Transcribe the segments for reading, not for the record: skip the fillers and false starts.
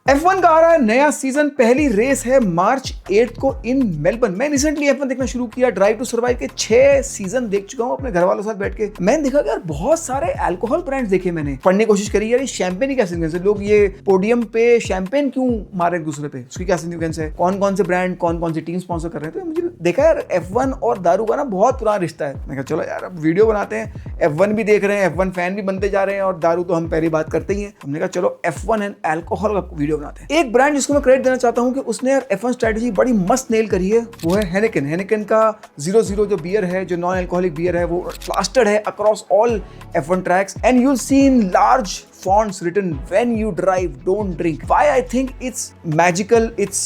F1 का आ रहा है नया सीजन। पहली रेस है मार्च 8 को इन मेलबर्न। मैं रिसेंटली F1 देखना शुरू किया। ड्राइव टू सर्वाइव के 6 सीजन देख चुका हूं अपने घर वालों के साथ बैठ के। मैंने देखा कि यार बहुत सारे अल्कोहल ब्रांड्स देखे मैंने। पढ़ने की कोशिश करी यार ये शैंपेन ही क्या सिग्निफिकेंस है, लोग ये पोडियम पे शैंपेन क्यों मारे एक दूसरे पे, उसकी क्या सिग्निफिकेंस है, कौन कौन से ब्रांड कौन कौन सी टीम स्पॉन्सर कर रहे हैं। तो मुझे देखा यार F1 और दारू का ना बहुत पुराना रिश्ता है। मैं कहा चलो यार अब वीडियो बनाते हैं। F1 भी देख रहे हैं, F1 फैन भी बनते जा रहे हैं और दारू तो हम पहली बात करते ही हैं। हमने कहा चलो F1 एंड अल्कोहल का वीडियो बनाते हैं। एक ब्रांड जिसको मैं क्रेडिट देना चाहता हूं कि उसने यार F1 स्ट्रेटजी बड़ी मस्त नेल करी है, वो है हेनेकेन। हेनेकेन का 00 जो बियर है, जो नॉन अल्कोहलिक बियर है, वो प्लास्टर्ड है across all F1 tracks and you'll C in large fonts written when you drive don't drink. Why I think it's magical, it's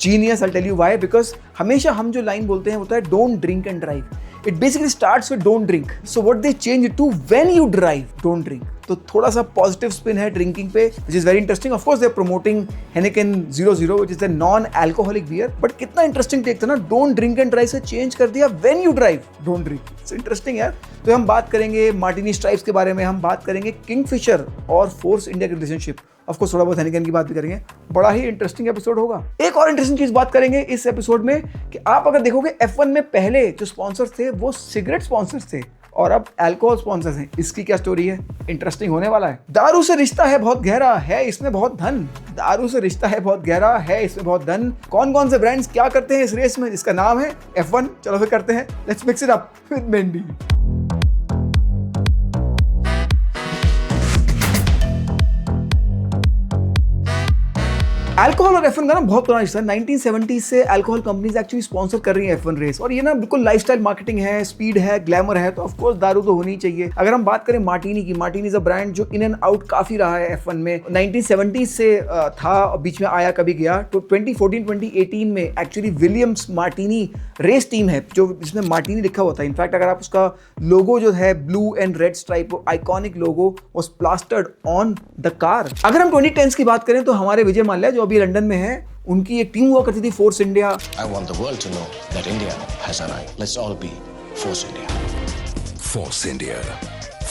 genius. I'll tell you why. Because हमेशा हम जो line बोलते हैं होता है don't drink and drive. It basically starts with don't drink. So what they change it to when you drive don't drink. तो थोड़ा सा पॉजिटिव स्पिन है ड्रिंकिंग पे, which is very interesting. Of course they are promoting Heineken 00 which is the non-alcoholic beer. But कितना interesting take था ना, don't drink and drive से change कर दिया when you drive don't drink. It's interesting यार। तो हम बात करेंगे मार्टिनी स्ट्राइप्स के बारे में, हम बात करेंगे किंगफिशर और फोर्स इंडिया की रिलेशनशिप, ऑफ कोर्स थोड़ा बहुत हेनिकन की बात भी करेंगे। बड़ा ही इंटरेस्टिंग एपिसोड होगा। एक और इंटरेस्टिंग चीज बात करेंगे इस एपिसोड में कि आप अगर देखोगे F1 में पहले जो स्पॉन्सर्स थे वो सिगरेट स्पॉन्सर्स थे और अब अल्कोहल स्पॉन्सर्स हैं। इसकी क्या स्टोरी है, इंटरेस्टिंग होने वाला है। दारू से रिश्ता है बहुत गहरा, है इसमें बहुत धन। दारू से रिश्ता है बहुत गहरा, है इसमें बहुत धन। कौन कौन से ब्रांड्स क्या करते हैं इस रेस में, जिसका नाम है F1। चलो फिर करते हैं, let's mix it up with Mendy. Alcohol और F1 का ना बहुत पुराना रिश्ता है। 1970 से अल्कोहल कंपनीज एक्चुअली स्पॉन्सर कर रही हैं F1 रेस और ये ना बिल्कुल लाइफस्टाइल मार्केटिंग है, स्पीड है, ग्लैमर है, तो ऑफ कोर्स दारू तो होनी ही चाहिए। अगर हम बात करें मार्टिनी की, मार्टिनी इज अ ब्रांड जो इन एंड आउट काफी रहा है F1 में। 1970 से था, बीच में आया कभी गया। तो 2014-2018 में actually Williams Martini race team है जो जिसमें मार्टिनी लिखा हुआ था। इनफैक्ट अगर आप उसका लोगो जो है blue and red stripe, iconic logo was plastered on the car. अगर हम 2010 की बात करें तो हमारे विजय माल्या जो अभी लंदन में है, उनकी एक टीम हुआ करती थी force India. I want the world to know that India has an eye. Let's all be Force India. Force India,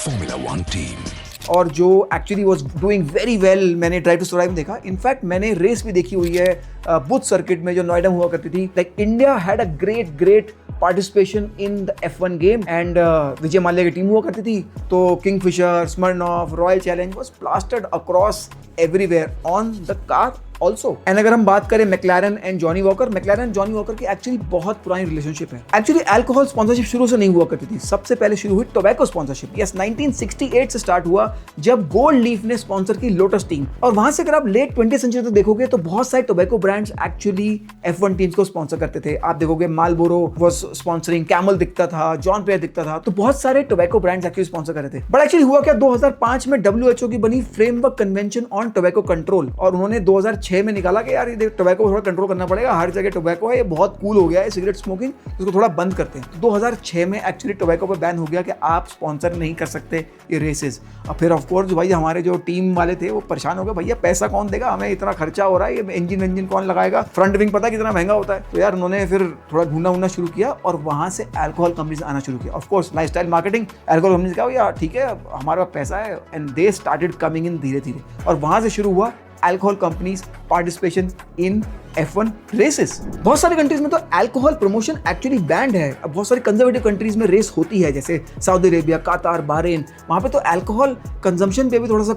Formula 1 team. और जो actually was doing very well, मैंने ड्राइव टू सर्वाइव में देखा। In fact मैंने race भी देखी हुई है बुथ सर्किट में जो नोएडा में हुआ करती थी। Like India had a great participation in the F1 game and Vijay Mallya की टीम हुआ करती थी। तो Kingfisher, Smirnoff, Royal Challenge was plastered across everywhere on the car also. And अगर हम बात करें McLaren and Johnnie Walker, McLaren and Johnnie Walker की एक्चुअली बहुत पुरानी रिलेशनशिप है। एक्चुअली अल्कोहल स्पॉन्सरशिप शुरू से नहीं हुआ करती थी, सबसे पहले शुरू हुई टोबैको स्पॉन्सरशिप। यस, 1968 से स्टार्ट हुआ जब गोल्ड लीफ ने स्पॉन्सर की लोटस टीम। और वहां से अगर आप लेट 20th सेंचुरी तक देखोगे तो बहुत सारे tobacco brands actually F1 teams को स्पॉन्सर करते थे। आप देखोगे मालबोरो वाज स्पॉन्सरिंग, कैमल दिखता था, जॉन प्लेयर दिखता था, तो बहुत सारे टोबैको ब्रांड्स एक्चुअली स्पॉन्सर कर रहे थे। बट एक्चुअली हुआ क्या, 2005 में WHO की बनी framework convention on tobacco control और उन्होंने 2006 में निकाला कि यार ये टोबैको थोड़ा कंट्रोल करना पड़ेगा, हर जगह टोबैको है, ये बहुत कूल हो गया है सिगरेट स्मोकिंग, इसको थोड़ा बंद करते हैं। तो 2006 में एक्चुअली टोबैको पर बैन हो गया कि आप स्पॉन्सर नहीं कर सकते ये रेसेस। और फिर ऑफ कोर्स भाई हमारे जो टीम वाले थे वो परेशान हो गए, भैया पैसा कौन देगा, हमें इतना खर्चा हो रहा है, ये इंजन कौन लगाएगा, फ्रंट विंग पता कितना महंगा होता है। तो यार उन्होंने फिर थोड़ा ढूंढना शुरू किया और वहां से अल्कोहल कंपनीज आना शुरू किया। Of course lifestyle marketing, alcohol companies का यार ठीक है हमारे पास पैसा है and they started coming in धीरे धीरे और वहां से शुरू हुआ alcohol companies participation in F1 races. बहुत सारे कंट्रीज में तो अल्कोहल प्रमोशन एक्चुअली बैंड है। अब बहुत सारी कंजर्वेटिव कंट्रीज में रेस होती है जैसे सऊदी अरेबिया, कतार, बहरीन, वहां पे तो अल्कोहल कंजम्पशन पे भी थोड़ा सा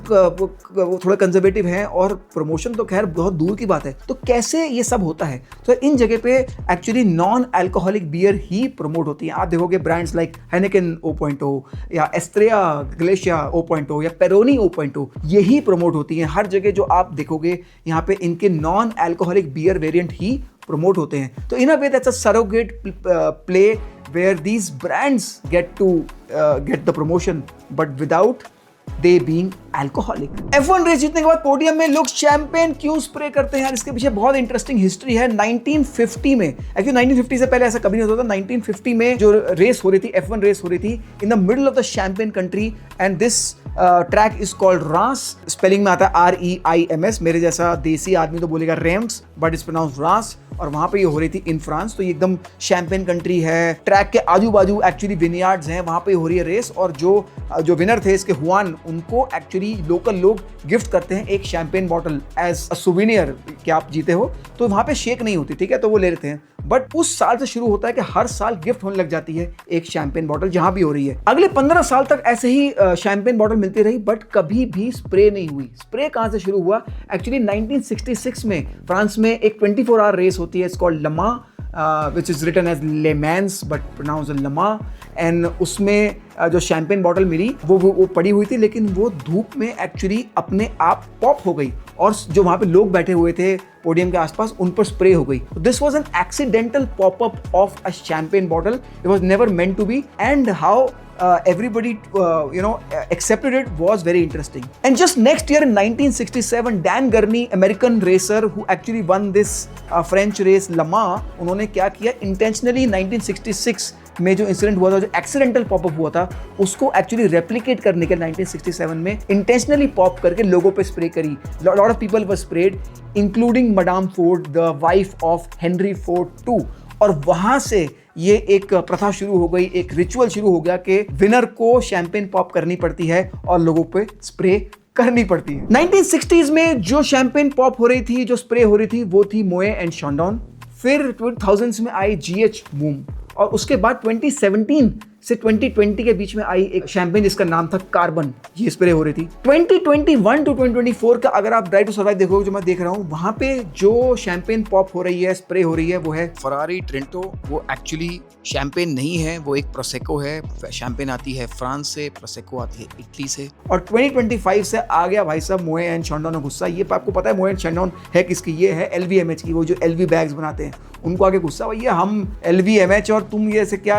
थोड़ा कंजर्वेटिव है और प्रमोशन तो खैर बहुत दूर की बात है। तो कैसे ये सब होता है, तो इन जगह पे एक्चुअली नॉन अल्कोहलिक बियर ही प्रमोट होती है। आप देखोगे ब्रांड्स लाइक हेनेकेन 0.0 या एस्ट्रिया ग्लेशिया 0.0 या पेरोनी 0.0 यही प्रमोट होती हैं हर जगह। जो आप देखोगे यहाँ पे इनके नॉन अल्कोहलिक बियर वेरिएंट ही प्रमोट होते हैं। तो in a way that's a surrogate play where these brands get the promotion but without they being alcoholic. F1 race जीतने के बाद पोडियम में लोग शैंपेन क्यों स्प्रे करते हैं यार, इसके पीछे बहुत इंटरेस्टिंग हिस्ट्री है। 1950 में, एक्चुअली 1950 से पहले ऐसा कभी नहीं होता था। 1950 में जो रेस हो रही थी, F1 रेस हो रही थी in the middle of the champagne country and this track is called रास, स्पेलिंग में आता है REIMS, मेरे जैसा देसी आदमी तो बोलेगा रेम्स, बट इट्स प्रोनाउंस रास। और वहां पे ये हो रही थी इन फ्रांस, तो ये एकदम शैंपेन कंट्री है, ट्रैक के आजू बाजू एक्चुअली विनयार्ड्स हैं, वहां पे हो रही है रेस। और जो विनर थे इसके हुआन, उनको एक्चुअली लोकल लोग गिफ्ट करते हैं एक champagne bottle as a souvenir कि आप जीते हो। तो वहां पे शेक नहीं होती, ठीक है, तो वो ले लेते हैं। बट उस साल से शुरू होता है कि हर साल गिफ्ट होने लग जाती है एक शैंपेन बॉटल जहां भी हो रही है। अगले 15 साल तक ऐसे ही शैंपेन बॉटल मिलती रही, बट कभी भी स्प्रे नहीं हुई। स्प्रे कहां से शुरू हुआ? एक्चुअली 1966 में फ्रांस में एक 24 आवर रेस होती है, it's called Lama, which is written as Le Mans but pronounced Le Mans, and उसमें जो शैंपेन बॉटल मिली वो पड़ी हुई थी, लेकिन वो धूप में एक्चुअली अपने आप पॉप हो गई और जो वहाँ पे लोग बैठे हुए थे पोडियम के आसपास उन पर स्प्रे हो गई। This was an accidental popup of a champagne bottle, it was never meant to be, and how everybody accepted it was very interesting. And just next year in 1967, Dan Gurney, American racer who actually won this French race Le Mans, उन्होंने क्या किया, intentionally 1966 में जो incident हुआ था, जो accidental popup हुआ था, उसको एक्चुअली रेप्लिकेट करने के 1967 में इंटेंशनली पॉप करके लोगों पे स्प्रे करी। Lot of people were spread, including madam Ford, the wife of Henry Ford too. और वहां से ये एक प्रथा शुरू हो गई, एक रिचुअल शुरू हो गया कि विनर को शैंपेन पॉप करनी पड़ती है और लोगों पे स्प्रे करनी पड़ती है। 1960s में जो शैंपेन पॉप हो रही थी, जो स्प्रे हो रही थी, वो थी मोए एंड शॉन्डॉन। फिर 2000s में आई GH मूम, और उसके बाद 2017 से 2020 के बीच में आई एक शैंपेन जिसका नाम था कार्बन, ये स्प्रे हो रही थी। 2021 टू 2024 का अगर आप ड्राइव टू सर्वाइव देखोगे, जो मैं देख रहा हूँ, वहां पे जो शैंपेन पॉप हो रही है, स्प्रे हो रही है, वो है फरारी ट्रेंटो। वो एक्चुअली शैंपेन नहीं है, वो एक प्रोसेको है। शैंपेन आती है फ्रांस से, प्रोसेको आती है इटली से। और 2025 से आ गया भाई साहब मोए एंड शॉन्डॉन में गुस्सा। ये आपको पता है मोए एंड शॉन्डॉन है किसकी? ये है LVMH की, वो जो LV बैग्स बनाते हैं, उनको आगे गुस्सा, भैया हम LVMH और तुम ये से क्या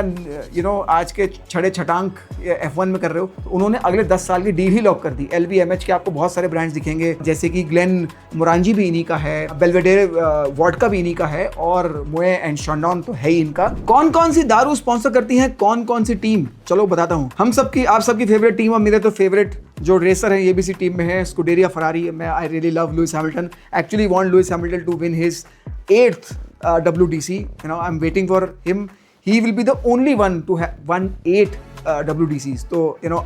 आज के छड़े छटांक F1 में कर रहे हो। तो उन्होंने अगले 10 साल की डील ही लॉक कर दी। LVMH के आपको बहुत सारे ब्रांड्स दिखेंगे, जैसे कि ग्लेन मोरांजी भी इन्हीं का है, बेल्वेडेरे वोडका भी इन्हीं का है, और मोए एंड शॉन्डॉन तो है ही इनका। कौन कौन सी दारू स्पॉन्सर करती हैं कौन कौन सी टीम? चलो बताता हूँ। आप सबकी फेवरेट टीम, और मेरे तो फेवरेट जो रेसर है ये भी इसी टीम में है, Scuderia Ferrari. I really love Lewis Hamilton, actually want Lewis Hamilton to win his 8th WDC. I'm waiting for him. He will be the only one to have won 8 WDCs. तो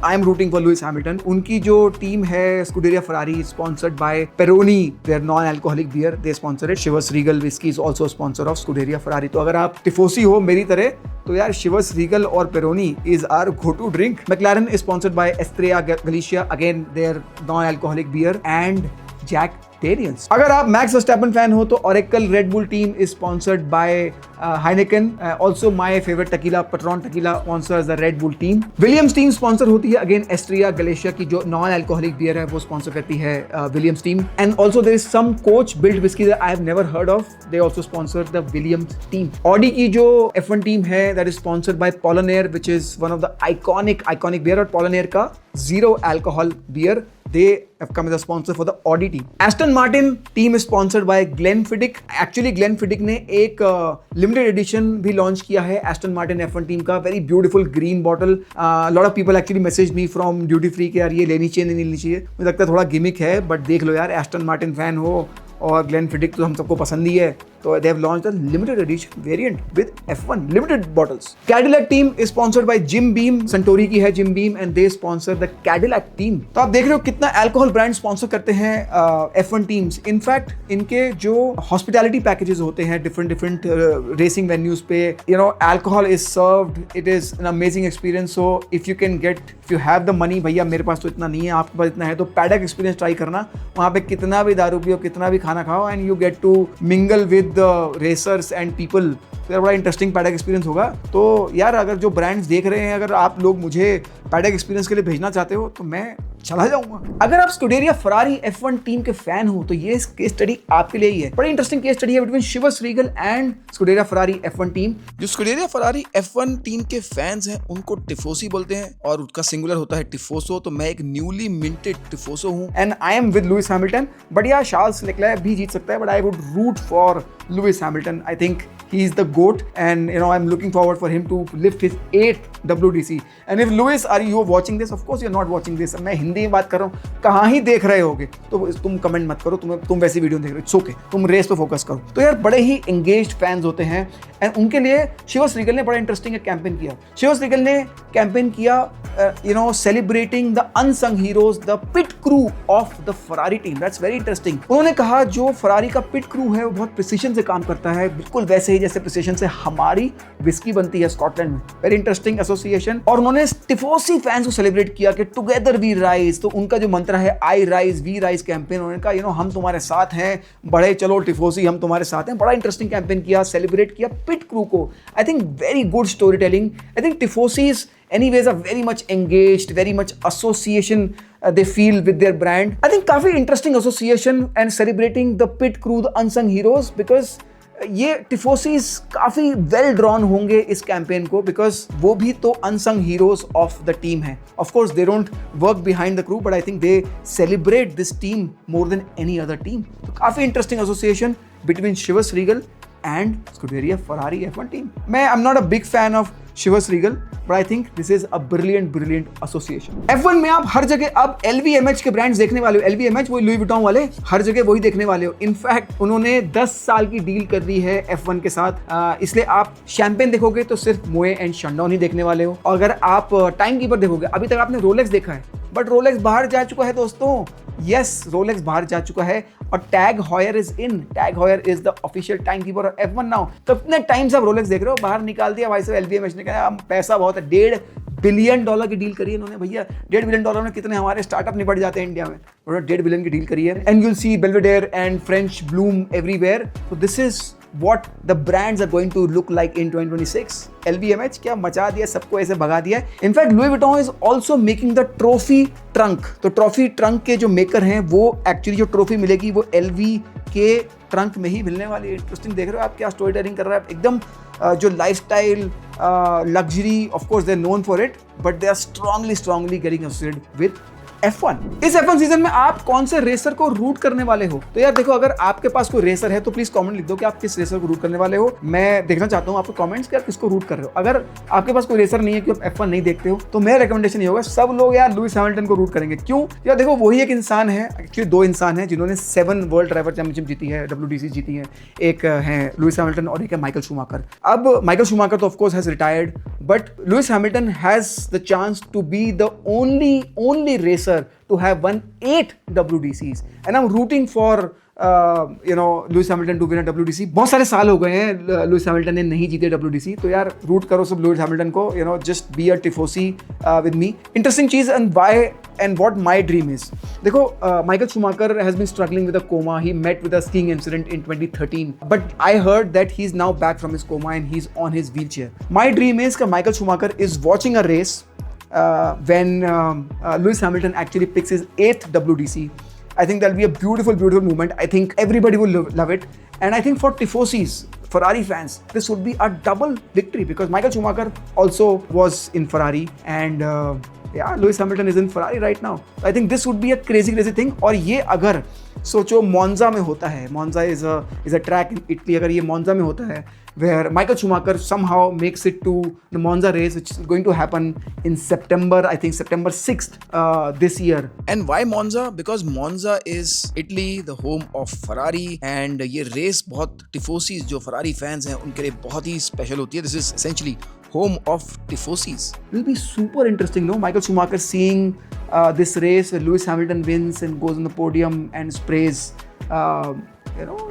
I'm rooting for Lewis Hamilton. उनकी जो team है Scuderia Ferrari, sponsored by Peroni, their non-alcoholic beer. They sponsor it. Chivas Regal whiskey is also a sponsor of Scuderia Ferrari. तो अगर आप टिफोसी हो मेरी तरह, तो यार Chivas Regal और Peroni is our go-to drink. McLaren is sponsored by Estrella Galicia, again their non-alcoholic beer, and Jack Daniels. अगर आप मैक्स वर्स्टैपन फैन हो तो Oracle Red Bull team is sponsored by Heineken. Also my favorite tequila, Patron tequila sponsors the Red Bull team. Williams team sponsor होती है again Estrella Galicia की, जो non-alcoholic beer है वो sponsor करती है Williams team. And also there is some Coach built whiskey that I have never heard of. They also sponsor the Williams team. Audi की जो F1 team है that is sponsored by Paulaner, which is one of the iconic beer, और Paulaner का zero alcohol beer, they have come as a sponsor for the Audi team. Aston Martin team is sponsored by Glenfiddich. Actually Glenfiddich ने एक limited edition भी launch किया है Aston Martin F1 team का, very beautiful green bottle. Lot of people actually messaged me from duty free कि यार ये लेनी चाहिए नहीं लेनी चाहिए। मुझे लगता है थोड़ा गिमिक है, बट देख लो यार, Aston Martin फैन हो और Glenfiddich तो हम सबको पसंद ही है, तो they have launched a limited edition variant with F1 limited bottles. Cadillac team is sponsored by Jim Beam. Suntory की है Jim Beam, and they sponsor the Cadillac team. तो आप देख रहे हो कितना अल्कोहल ब्रांड स्पॉन्सर करते हैं F1 टीम्स। इनफैक्ट इनके जो हॉस्पिटैलिटी पैकेजेस होते हैं डिफरेंट रेसिंग वेन्यूज पे, alcohol is served, it is an amazing experience. So if you have the money, भैया मेरे पास तो इतना नहीं है, आपके पास इतना है, तो पैडक एक्सपीरियंस ट्राई करना। वहाँ पे कितना भी दारू पियो, कितना भी खाना खाओ, and you get to mingle with the racers and people. तो यार बड़ा इंटरेस्टिंग पैडक एक्सपीरियंस होगा। तो यार अगर जो ब्रांड्स देख रहे हैं, अगर आप लोग मुझे पैडक एक्सपीरियंस के लिए भेजना चाहते हो तो मैं चला जाऊंगा। अगर आप स्कूडेरिया फरारी F1 टीम के फैन हो तो ये केस स्टडी आपके लिए ही है। बड़ी इंटरेस्टिंग केस स्टडी है between Chivas Regal and Scuderia Ferrari F1 team. जो स्कूडेरिया फरारी F1 टीम के फैंस हैं उनको टिफोसी बोलते हैं, और उसका सिंगुलर होता है टिफोसो। तो मैं एक न्यूली मिंटेड टिफोसो हूं, and I am with Lewis Hamilton. But यार चार्ल्स लेक्लेयर भी जीत सकता है, but I would root for Lewis Hamilton. I think he is the GOAT, and I'm looking forward for him to lift his 8th WDC. And if Lewis, are you watching this? Of course you're not watching this. मैं हिंदी में बात कर रहा हूँ, कहाँ ही देख रहे होगे, तो तुम कमेंट मत करो, तुम वैसी वीडियो देख रहे हो, इट्स ओके, तुम रेस पे फोकस करो. तो यार बड़े ही एंगेज्ड फैंस होते हैं एंड उनके लिए शिव श्रीगल ने बड़ा इंटरेस्टिंग एक कैंपेन किया. शिव श्रीगल ने कैंपेन किया celebrating the unsung heroes, the pit crew of the Ferrari team. That's very interesting. उन्होंने कहा जो फरारी का पिट क्रू है वो बहुत प्रिसीजन से काम करता है, बिल्कुल वैसे ही जैसे प्रिसीजन से हमारी विस्की बनती है स्कॉटलैंड में. Very interesting association. और उन्होंने टिफोसी फैंस को सेलिब्रेट किया कि टुगेदर वी राइज. तो उनका जो मंत्र है I rise we rise campaign, उन्होंने कहा हम तुम्हारे साथ हैं, बढ़े चलो टिफोसी, हम तुम्हारे साथ हैं. बड़ा इंटरेस्टिंग कैंपेन किया, सेलिब्रेट किया पिट क्रू को. I think very good storytelling. I think tifosis anyways are very much engaged, very much association they feel with their brand. I think काफी interesting association and celebrating the pit crew, the unsung heroes, because ये टिफोसीज काफी well drawn होंगे इस campaign को, because वो भी तो unsung heroes of the team है. Of course they don't work behind the crew, but I think they celebrate this team more than any other team. तो काफी interesting association between Chivas Regal and Scuderia Ferrari F1 team. I'm not a big fan of Chivas Regal, but I think this is a brilliant association. F1 में आप हर जगह अब LVMH के brands देखने वाले हो. LVMH वही लुई विटॉन वाले, हर जगह वही देखने वाले हो. इनफैक्ट उन्होंने 10 साल की डील कर दी है F1 के साथ, इसलिए आप शैंपेन देखोगे तो सिर्फ मोए एंड शंडॉन ही देखने वाले हो. और अगर आप टाइम कीपर देखोगे, अभी तक आपने रोलेक्स देखा है, बट रोलेक्स बाहर जा चुका है दोस्तों. यस, रोलेक्स बाहर जा चुका है और TAG Heuer is in. TAG Heuer is the official timekeeper of F1 now. तो कितने टाइम से आप रोलेक्स देख रहे हो, बाहर निकाल दिया भाई साहब. LVMH ने कहा पैसा बहुत है, $1.5 बिलियन की डील करी है इन्होंने. भैया $1.5 बिलियन में कितने हमारे स्टार्टअप निपट जाते हैं इंडिया में. उन्होंने $1.5 बिलियन की डील करी है. And you'll see Belvedere and French Bloom everywhere. So this is what the brands are going to look like in 2026. LVMH क्या मचा दिया, सबको ऐसे भगा दिया. In fact Louis Vuitton is also making the trophy trunk. तो ट्रॉफी ट्रंक के जो मेकर हैं वो एक्चुअली जो ट्रॉफी मिलेगी वो LV के ट्रंक में ही मिलने वाली है. इंटरेस्टिंग देख रहे हो आप क्या स्टोरी टेलिंग कर रहा है एकदम. जो lifestyle luxury, of course they are known for it, but they are strongly getting associated with F1. इस F1 सीजन में आप कौन से रेसर को रूट करने वाले हो? तो यार देखो, अगर आपके पास कोई रेसर है तो प्लीज कमेंट लिख दो कि आप किस रेसर को रूट करने वाले हो. मैं देखना चाहता हूँ आपके कमेंट्स कि आप किसको रूट कर रहे हो. अगर आपके पास कोई रेसर नहीं है कि आप F1 नहीं देखते हो, तो मेरा रिकमेंडेशन ये होगा, सब लोग यार लुइस हैमिल्टन को रूट करेंगे. क्यों? यार देखो, वही एक इंसान है, एक्चुअली 2 इंसान हैं जिन्होंने 7 वर्ल्ड ड्राइवर चैंपियनशिप जीती है, WDC जीती है. एक है लुइस हैमिल्टन और एक है माइकल शूमाकर. अब माइकल शूमाकर तो of course has retired, but Lewis Hamilton has the chance to be the only racer to have won 8 WDCs, and I'm rooting for Lewis Hamilton to win a WDC. बहुत सारे साल हो गए हैं Lewis Hamilton ने नहीं जीते WDC, तो यार रूट करो सब लुइस हैमिल्टन को. Just be a tifosi with me. Interesting चीज and why and what my dream is. देखो, Michael Schumacher has been struggling with a coma. He met with a skiing incident in 2013, but I heard that he is now back from his coma and he is on his wheelchair. My dream is that Michael Schumacher is watching a race when Lewis Hamilton actually picks his 8th WDC. I think that'll be a beautiful moment. I think everybody will love it. And I think for Tifosis, Ferrari fans, this would be a double victory because Michael Schumacher also was in Ferrari and Lewis Hamilton is in Ferrari right now. I think this would be a crazy thing. और ये अगर सोचो मोन्जा में होता है, मोन्जा is a track in Italy, अगर ये मोन्जा में होता है, where Michael Schumacher somehow makes it to the Monza race, which is going to happen in September, I think September 6th this year. And why Monza? Because Monza is Italy, the home of Ferrari, and ये race बहुत tifosis जो Ferrari fans हैं उनके लिए बहुत ही special होती है. This is essentially home of tifosis. It will be super interesting, no? Michael Schumacher seeing this race where Lewis Hamilton wins and goes on the podium and sprays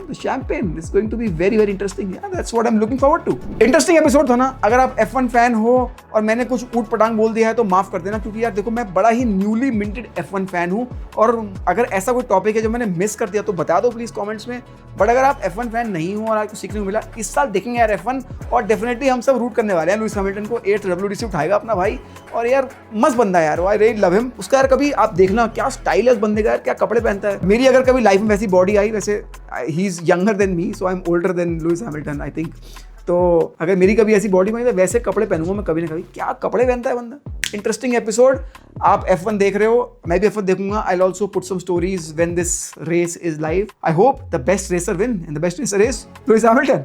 the champagne. It's going to be very interesting. Yeah, that's what I'm looking forward to. Interesting episode था ना. अगर आप F1 fan हो और मैंने कुछ ऊट पटांग बोल दिया है तो माफ कर देना, क्योंकि यार देखो, मैं बड़ा ही न्यूली मिंटेड F1 fan हूँ. और अगर ऐसा कोई टॉपिक है जो मैंने मिस कर दिया तो बता दो प्लीज कमेंट्स में. बट अगर आप F1 fan नहीं हो और आपको सीखने को मिला, इस साल देखेंगे यार F1, और डेफिनेटली हम सब रूट करने वाले हैं. लुइस हैमिल्टन को 8th WDC उठाएगा अपना भाई, और यार मस्त बंदा है यार. आई रियली लव हिम. उसका यार कभी आप देखना क्या स्टाइलिश बंदे का, यार क्या कपड़े पहनता है. मेरी अगर कभी लाइफ में वैसी बॉडी आई, वैसे he is younger than me, so I am older than Lewis Hamilton I think. तो अगर मेरी कभी ऐसी बॉडी में तो वैसे कपड़े पहनूंगा मैं कभी ना कभी. क्या कपड़े पहनता है बंदा. Interesting episode. आप F1 देख रहे हो, मैं भी F1 देखूंगा. I also put some stories when this race is live. I hope the best racer win, and the best racer is Lewis Hamilton.